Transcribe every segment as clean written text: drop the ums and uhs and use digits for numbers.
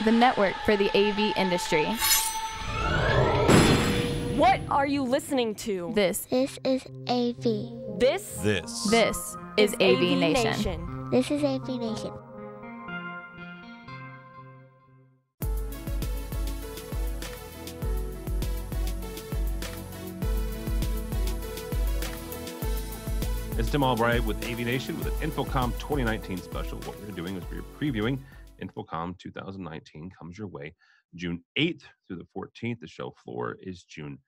the network for the AV industry. What are you listening to? This This is AV. This is AVNation. This is AVNation. It's Tim Albright with AVNation with an InfoComm 2019 special. What we're doing is we're previewing InfoComm 2019 comes your way June 8th through the 14th. The show floor is June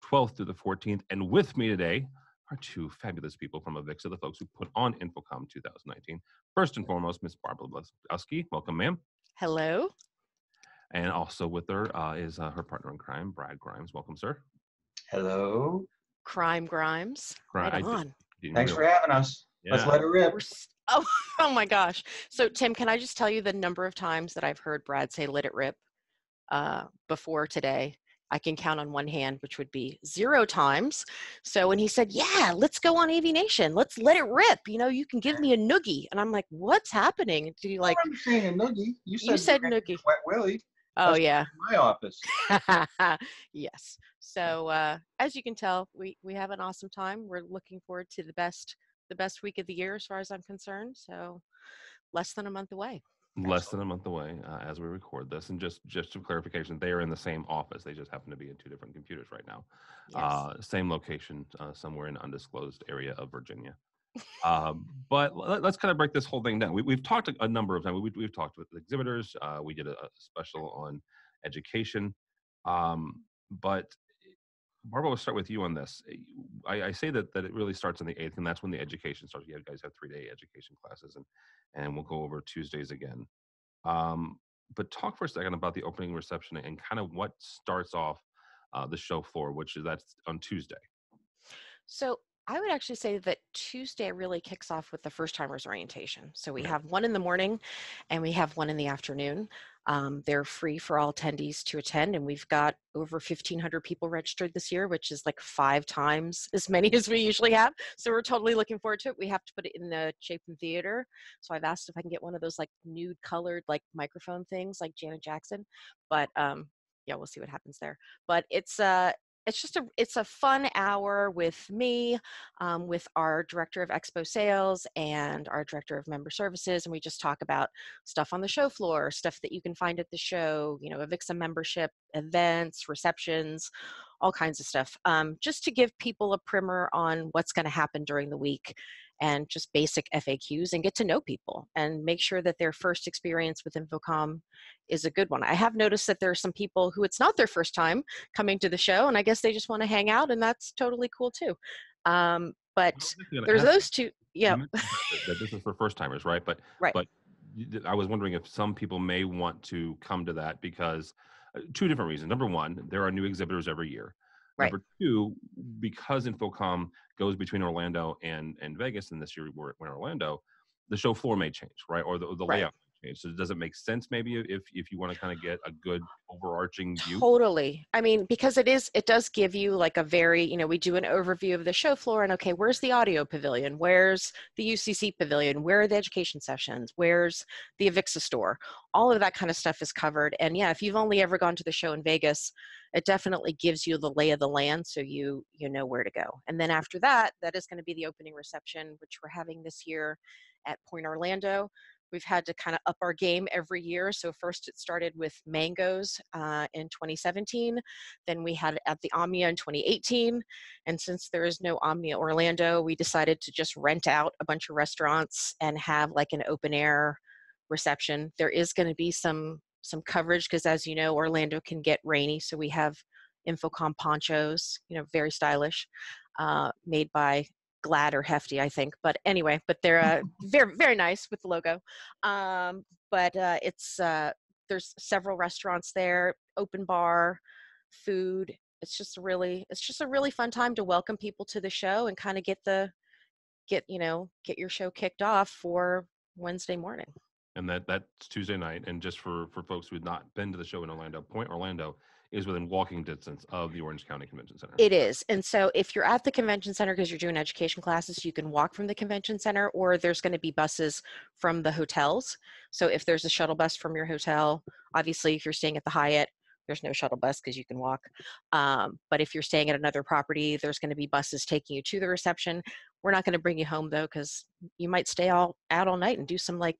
12th through the 14th. And with me today are two fabulous people from AVIXA, the folks who put on InfoComm 2019. First and foremost, Ms. Barbara Bleskowski. Welcome, ma'am. Hello. And also with her is her partner in crime, Brad Grimes. Welcome, sir. Hello. Crime Grimes. Right on. Thanks for having us. Yeah. Let's let it rip. Oh my gosh. So Tim, can I just tell you the number of times that I've heard Brad say "let it rip" before today? I can count on one hand, which would be 0 times. So when he said, "Yeah, let's go on AVNation, let's let it rip," you can give me a noogie, and I'm like, "What's happening?" Do you like? I'm saying a noogie. You said noogie. Wet Willie. Oh That's yeah. my office. Yes. So as you can tell, we have an awesome time. We're looking forward to the best week of the year as far as I'm concerned. So less than a month away. Less than a month away as we record this. And just for clarification, they are in the same office. They just happen to be in 2 different computers right now. Yes. Same location, somewhere in an undisclosed area of Virginia. But let's kind of break this whole thing down. We've talked a number of times. We've talked with exhibitors. We did a special on education. But Barbara, we'll start with you on this. I say that it really starts on the 8th, and that's when the education starts. You guys have 3-day education classes, and we'll go over Tuesdays again. But talk for a second about the opening reception and kind of what starts off the show floor, that's on Tuesday. So I would actually say that Tuesday really kicks off with the first timers orientation. So we have one in the morning and we have one in the afternoon. They're free for all attendees to attend, and we've got over 1,500 people registered this year, which is like 5 times as many as we usually have. So we're totally looking forward to it. We have to put it in the Chapin Theater. So I've asked if I can get one of those like nude colored like microphone things like Janet Jackson. But yeah, we'll see what happens there. But it's a fun hour with me, with our director of expo sales and our director of member services, and we just talk about stuff on the show floor, stuff that you can find at the show, AVIXA membership, events, receptions, all kinds of stuff, just to give people a primer on what's going to happen during the week and just basic FAQs and get to know people and make sure that their first experience with InfoComm is a good one. I have noticed that there are some people who it's not their first time coming to the show, and I guess they just want to hang out, and that's totally cool too. But there's those two. Yeah. That this is for first timers, right? But I was wondering if some people may want to come to that because 2 different reasons. Number one, there are new exhibitors every year. Right. Number 2, because InfoComm goes between Orlando and Vegas, and this year we're in Orlando, the show floor may change, right? Or the layout may change. So does it make sense maybe if you want to kind of get a good overarching view? Totally. I mean, because it does give you like a very, we do an overview of the show floor and okay, where's the audio pavilion? Where's the UCC pavilion? Where are the education sessions? Where's the AVIXA store? All of that kind of stuff is covered. And yeah, if you've only ever gone to the show in Vegas, it definitely gives you the lay of the land so you know where to go. And then after that is going to be the opening reception, which we're having this year at Point Orlando. We've had to kind of up our game every year. So first it started with Mangoes in 2017. Then we had it at the Omnia in 2018. And since there is no Omnia Orlando, we decided to just rent out a bunch of restaurants and have like an open air reception. There is going to be some coverage because, as you know, Orlando can get rainy. So we have InfoComm ponchos, very stylish, made by Glad or Hefty, I think. But anyway, they're very, very nice with the logo. But there's several restaurants there, open bar, food. It's just a really fun time to welcome people to the show and kind of get your show kicked off for Wednesday morning. And that's Tuesday night. And just for folks who have not been to the show in Orlando, Point Orlando is within walking distance of the Orange County Convention Center. It is. And so if you're at the convention center because you're doing education classes, you can walk from the convention center, or there's going to be buses from the hotels. So if there's a shuttle bus from your hotel, obviously if you're staying at the Hyatt, there's no shuttle bus because you can walk. But if you're staying at another property, there's going to be buses taking you to the reception. We're not going to bring you home though, because you might stay out all night and do some like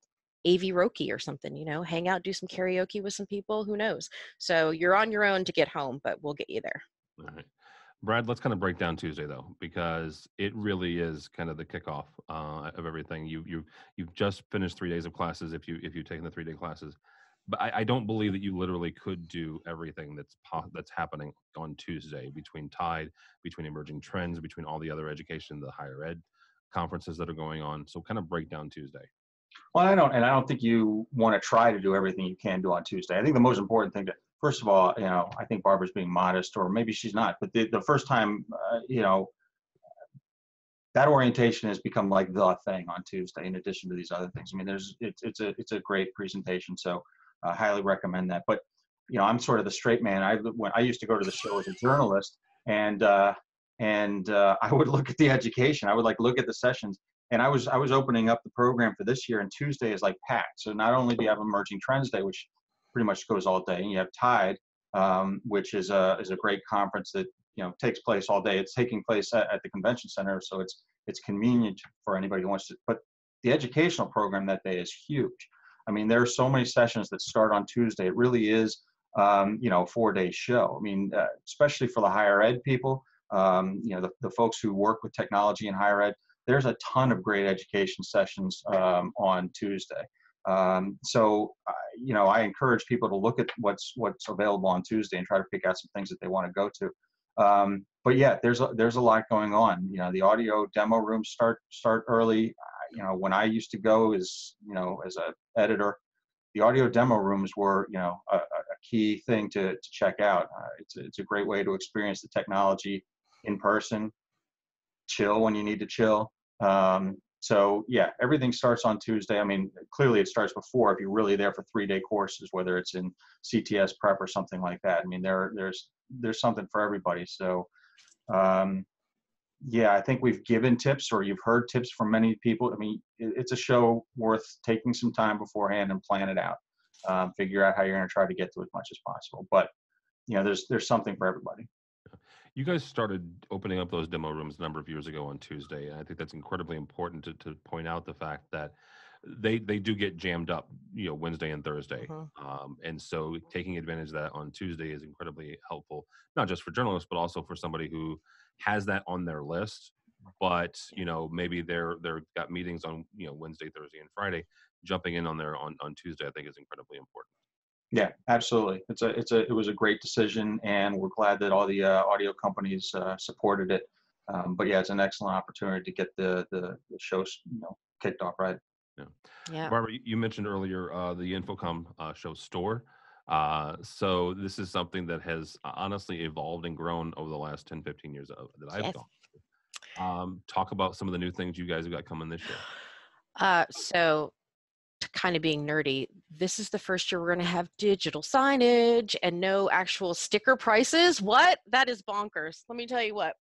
AV Roki or something, hang out, do some karaoke with some people, who knows? So you're on your own to get home, but we'll get you there. All right. Brad, let's kind of break down Tuesday though, because it really is kind of the kickoff of everything. You've just finished 3 days of classes if you've taken the 3-day classes, but I don't believe that you literally could do everything that's happening on Tuesday between Tide, between emerging trends, between all the other education, the higher ed conferences that are going on. So kind of break down Tuesday. Well, I don't think you want to try to do everything you can do on Tuesday. I think the most important thing first of all, I think Barbara's being modest, or maybe she's not, but the first time, that orientation has become like the thing on Tuesday, in addition to these other things. I mean, it's a great presentation, so I highly recommend that. But, I'm sort of the straight man. When I used to go to the show as a journalist, and I would look at the education. I would look at the sessions. And I was opening up the program for this year, and Tuesday is packed. So not only do you have Emerging Trends Day, which pretty much goes all day, and you have Tide, which is a great conference that takes place all day. It's taking place at the convention center, so it's convenient for anybody who wants to. But the educational program that day is huge. I mean, there are so many sessions that start on Tuesday. It really is a 4-day show. I mean, especially for the higher ed people, the folks who work with technology in higher ed. There's a ton of great education sessions on Tuesday. So I encourage people to look at what's available on Tuesday and try to pick out some things that they want to go to. But yeah, there's a lot going on. The audio demo rooms start early. When I used to go as an editor, the audio demo rooms were a key thing to check out. It's a great way to experience the technology in person. Chill when you need to chill. So yeah, everything starts on Tuesday. I mean, clearly it starts before if you're really there for 3-day courses, whether it's in CTS prep or something like that. I mean, there's something for everybody. So yeah, I think we've given tips, or you've heard tips from many people. I mean, it's a show worth taking some time beforehand and plan it out. Figure out how you're going to try to get to as much as possible. But there's something for everybody. You guys started opening up those demo rooms a number of years ago on Tuesday, and I think that's incredibly important to point out the fact that they do get jammed up, Wednesday and Thursday, and so taking advantage of that on Tuesday is incredibly helpful, not just for journalists, but also for somebody who has that on their list, but maybe they're got meetings on Wednesday, Thursday, and Friday. Jumping in on there on Tuesday, I think is incredibly important. Yeah, absolutely. It was a great decision, and we're glad that all the audio companies supported it. But yeah, it's an excellent opportunity to get the shows kicked off right. Yeah. Barbara, you mentioned earlier the InfoComm show store. So this is something that has honestly evolved and grown over the last 10, 15 years that I've gone. Talk about some of the new things you guys have got coming this year. So kind of being nerdy, this is the first year we're going to have digital signage and no actual sticker prices. What? That is bonkers. Let me tell you what.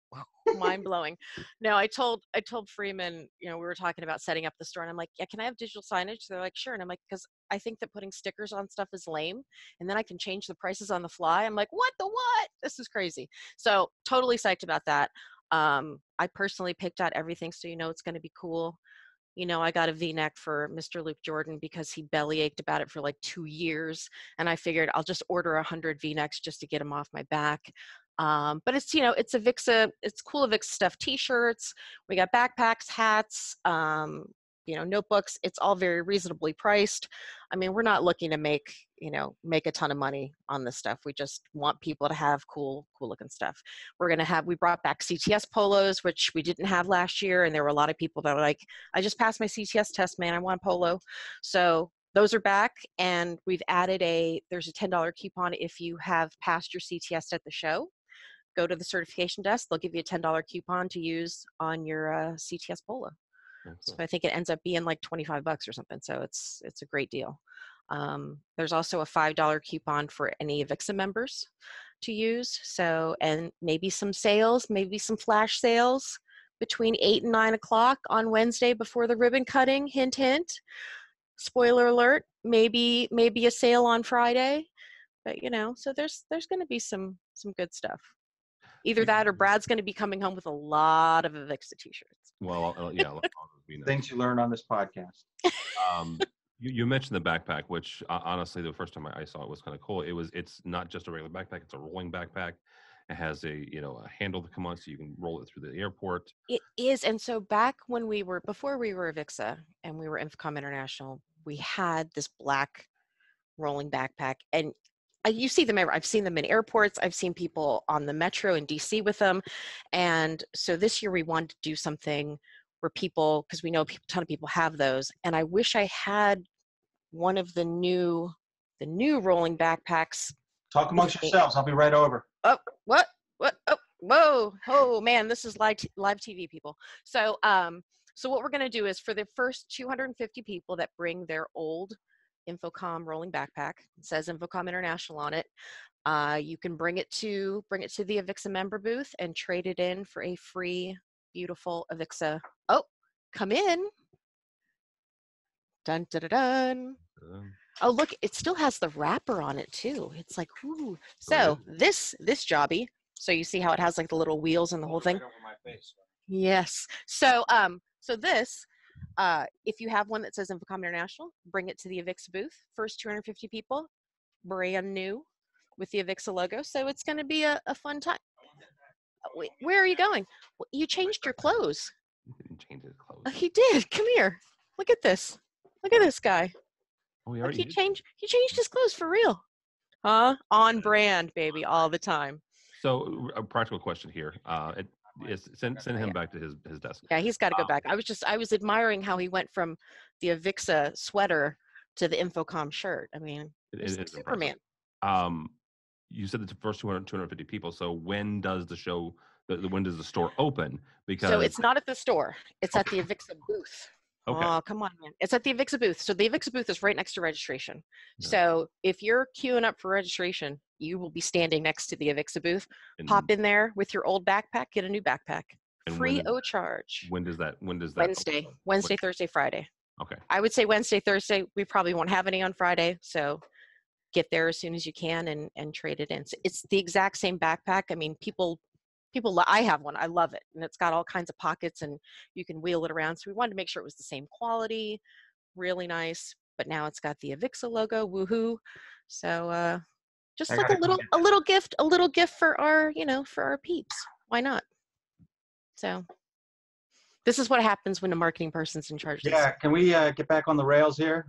Mind blowing. No, I told Freeman, we were talking about setting up the store, and I'm like, yeah, can I have digital signage? They're like, sure. And I'm like, because I think that putting stickers on stuff is lame, and then I can change the prices on the fly. I'm like, what? This is crazy. So totally psyched about that. I personally picked out everything, so it's going to be cool. I got a V-neck for Mr. Luke Jordan because he belly ached about it for like 2 years. And I figured I'll just order 100 V-necks just to get them off my back. But it's, it's it's cool Avixa stuff t-shirts. We got backpacks, hats, notebooks. It's all very reasonably priced. I mean, we're not looking to make a ton of money on this stuff. We just want people to have cool looking stuff. We brought back CTS polos, which we didn't have last year. And there were a lot of people that were like, I just passed my CTS test, man. I want a polo. So those are back. And we've added there's a $10 coupon if you have passed your CTS at the show. Go to the certification desk. They'll give you a $10 coupon to use on your CTS polo. So I think it ends up being like $25 or something. So it's a great deal. There's also a $5 coupon for any Avixa members. to use. So, and maybe some sales, maybe some flash sales between 8 and 9 o'clock on Wednesday before the ribbon cutting. Hint, hint. Spoiler alert. Maybe a sale on Friday. But so there's going to be some good stuff. Either that or Brad's going to be coming home with a lot of Avixa t-shirts. Well, yeah. Things you learn on this podcast. You mentioned the backpack, which honestly, the first time I saw it was kind of cool. It's not just a regular backpack; it's a rolling backpack. It has a handle to come on, so you can roll it through the airport. It is, and so back when before we were Avixa and we were InfoComm International, we had this black rolling backpack, and you see them I've seen them in airports. I've seen people on the metro in DC with them, and so this year we wanted to do something where people, because we know a ton of people have those, and I wish I had one of the new rolling backpacks. Talk amongst yourselves. I'll be right over. Oh, what? Oh, whoa! Oh man, this is live TV, people. So what we're gonna do is for the first 250 people that bring their old InfoComm rolling backpack, it says InfoComm International on it, you can bring it to the Avixa member booth and trade it in for a free, beautiful Avixa. Oh, come in. Dun dun dun dun. Oh, look, it still has the wrapper on it too. It's like, ooh. So this jobby. So you see how it has like the little wheels and the whole thing. Right over my face. Yes. So this, if you have one that says InfoComm International, bring it to the Avixa booth. First 250 people, brand new, with the Avixa logo. So it's going to be a fun time. Wait, where are you going? Well, you changed your clothes. He didn't change his clothes. He did. Come here. Look at this. Look at this guy. Oh, Like he changed his clothes for real. Huh? On brand, baby, all the time. So a practical question here. Send him back to his desk. Yeah, he's got to go back. I was admiring how he went from the Avixa sweater to the InfoComm shirt. I mean, it's like Superman. You said it's the first 250 people. So when does the show? When does the store open? Because so it's not at the store. It's at the Avixa booth. Okay. Oh, come on, man. It's at the Avixa booth. So the Avixa booth is right next to registration. Yeah. So if you're queuing up for registration, you will be standing next to the Avixa booth. Pop in there with your old backpack, get a new backpack. Free o charge. When does that Wednesday, Thursday, Friday. Okay. I would say Wednesday, Thursday. We probably won't have any on Friday. So get there as soon as you can and trade it in. So it's the exact same backpack. I mean, people, I have one. I love it. And it's got all kinds of pockets and you can wheel it around. So we wanted to make sure it was the same quality, really nice. But now it's got the Avixa logo, woohoo. So just like a little gift for our, for our peeps. Why not? So this is what happens when a marketing person's in charge. Yeah, can we get back on the rails here?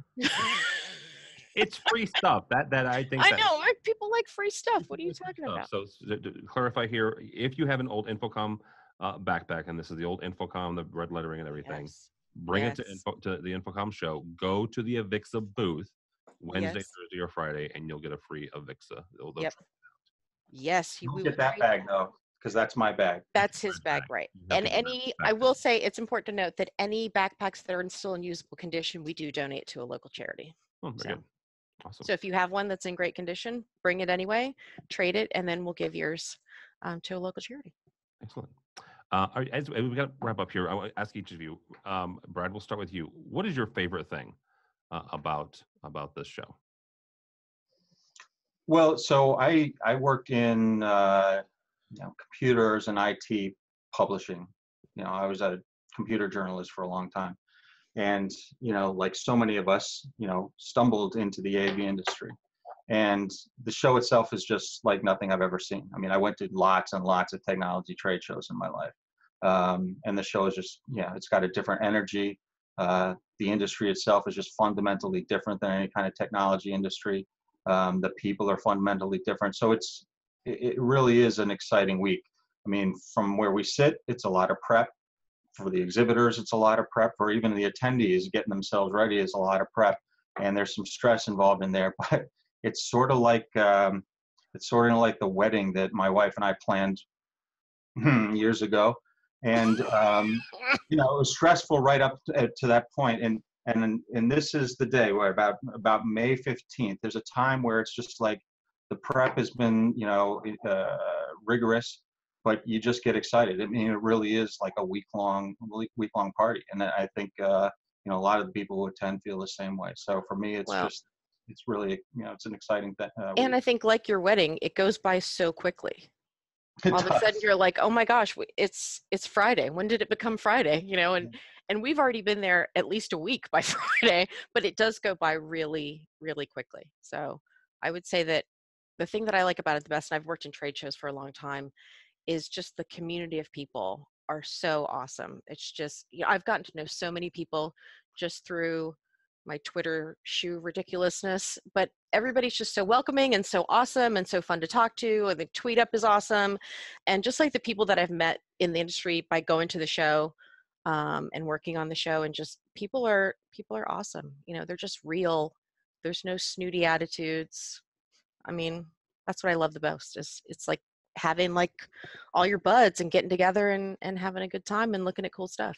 It's free stuff. That I think. I know. People like free stuff. What are you talking about? So to clarify here, if you have an old InfoComm backpack, and this is the old InfoComm, the red lettering and everything, bring it to the InfoComm show. Go to the Avixa booth Wednesday, Thursday, or Friday, and you'll get a free Avixa. Yep. Yes, you get that bag though, because that's my bag. That's his bag, right? And I will say it's important to note that any backpacks that are still in usable condition, we do donate to a local charity. Oh, very good. Awesome. So if you have one that's in great condition, bring it anyway, trade it, and then we'll give yours to a local charity. Excellent. As we got to wrap up here, I want to ask each of you. Brad, we'll start with you. What is your favorite thing about this show? Well, so I worked in computers and IT publishing. I was a computer journalist for a long time. And, like so many of us, stumbled into the AV industry. And the show itself is just like nothing I've ever seen. I mean, I went to lots and lots of technology trade shows in my life. And the show is just, it's got a different energy. The industry itself is just fundamentally different than any kind of technology industry. The people are fundamentally different. So it really is an exciting week. I mean, from where we sit, it's a lot of prep. For the exhibitors, it's a lot of prep. For even the attendees, getting themselves ready is a lot of prep, and there's some stress involved in there. But it's sort of like the wedding that my wife and I planned years ago, and it was stressful right up to that point. And this is the day where about May 15th, there's a time where it's just like The prep has been, rigorous, but you just get excited. I mean, it really is like a week-long party. And I think, a lot of the people who attend feel the same way. So for me, it's really, it's an exciting thing. And I think like your wedding, it goes by so quickly. All of a sudden you're like, oh my gosh, it's Friday. When did it become Friday? And we've already been there at least a week by Friday, but it does go by really, really quickly. So I would say that the thing that I like about it the best, and I've worked in trade shows for a long time, is just the community of people are so awesome. It's just, I've gotten to know so many people just through my Twitter shoe ridiculousness, but everybody's just so welcoming and so awesome and so fun to talk to. And the tweet up is awesome. And just like the people that I've met in the industry by going to the show and working on the show, and just people are awesome. They're just real. There's no snooty attitudes. I mean, that's what I love the most is it's like having like all your buds and getting together and having a good time and looking at cool stuff.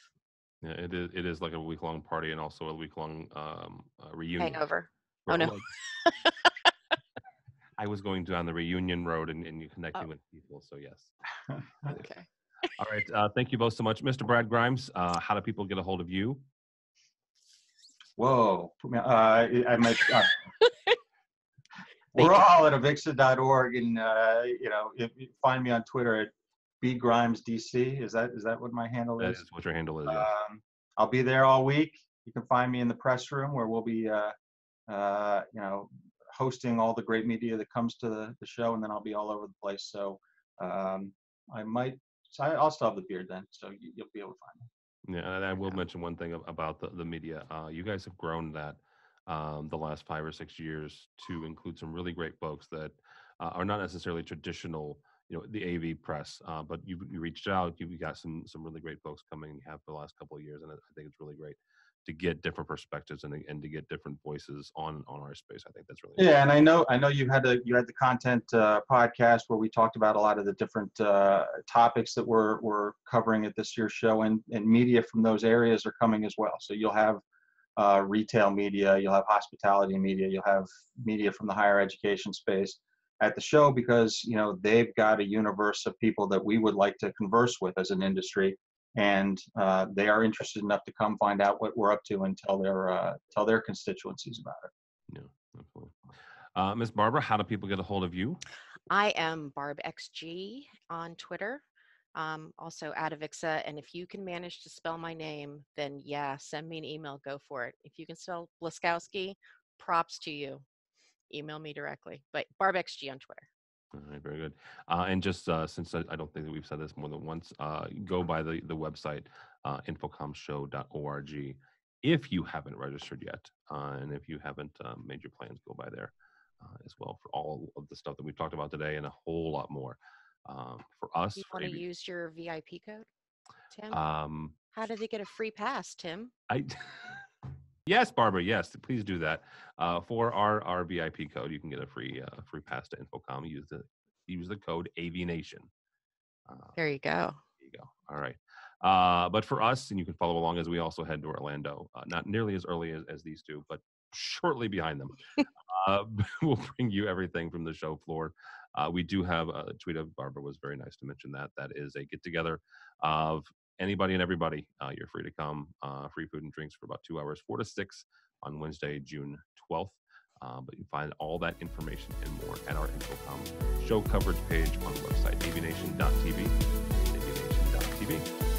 Yeah, it is like a week-long party and also a week-long reunion. Hangover. Oh no. I was going down the reunion road and you connecting with people, so yes. Okay. All right, thank you both so much. Mr. Brad Grimes, how do people get a hold of you? Whoa. I might, we're all at avixa.org, and if you find me on Twitter at bgrimesdc. Is that what my handle is? That is what your handle is. Yes. I'll be there all week. You can find me in the press room where we'll be hosting all the great media that comes to the show, and then I'll be all over the place. So I'll still have the beard then, so you'll be able to find me. Yeah, and I will mention one thing about the media. You guys have grown that the last 5 or 6 years to include some really great folks that are not necessarily traditional, the AV press, but you reached out. You got some really great folks coming. You have for the last couple of years, and I think it's really great to get different perspectives and to get different voices on our space. I think that's really and I know you had the content podcast where we talked about a lot of the different topics that we're covering at this year's show, and media from those areas are coming as well. So you'll have retail media, you'll have hospitality media, you'll have media from the higher education space at the show, because they've got a universe of people that we would like to converse with as an industry, and they are interested enough to come find out what we're up to and tell their constituencies about it. Yeah, absolutely. Ms. Barbara, how do people get a hold of you? I am BarbXG on Twitter, also at Avixa, and if you can manage to spell my name, then yeah, send me an email, go for it. If you can spell Bliskowski, props to you. Email me directly, but BarbXG on Twitter. All right, very good. And just since I don't think that we've said this more than once, go by the website, infocommshow.org, if you haven't registered yet. And if you haven't made your plans, go by there as well for all of the stuff that we've talked about today and a whole lot more. For us, you want to use your VIP code, Tim? How do they get a free pass, Tim? Yes, Barbara. Yes, please do that. For our VIP code, you can get a free pass to InfoComm. Use the code AVNation. There you go. There you go. All right. But for us, and you can follow along as we also head to Orlando, not nearly as early as these two, but shortly behind them. We'll bring you everything from the show floor. We do have a tweet of Barbara was very nice to mention that. That is a get together of anybody and everybody. You're free to come. Free food and drinks for about 2 hours, 4 to 6 on Wednesday, June 12th. But you find all that information and more at our InfoComm show coverage page on the website, avnation.tv, avnation.tv.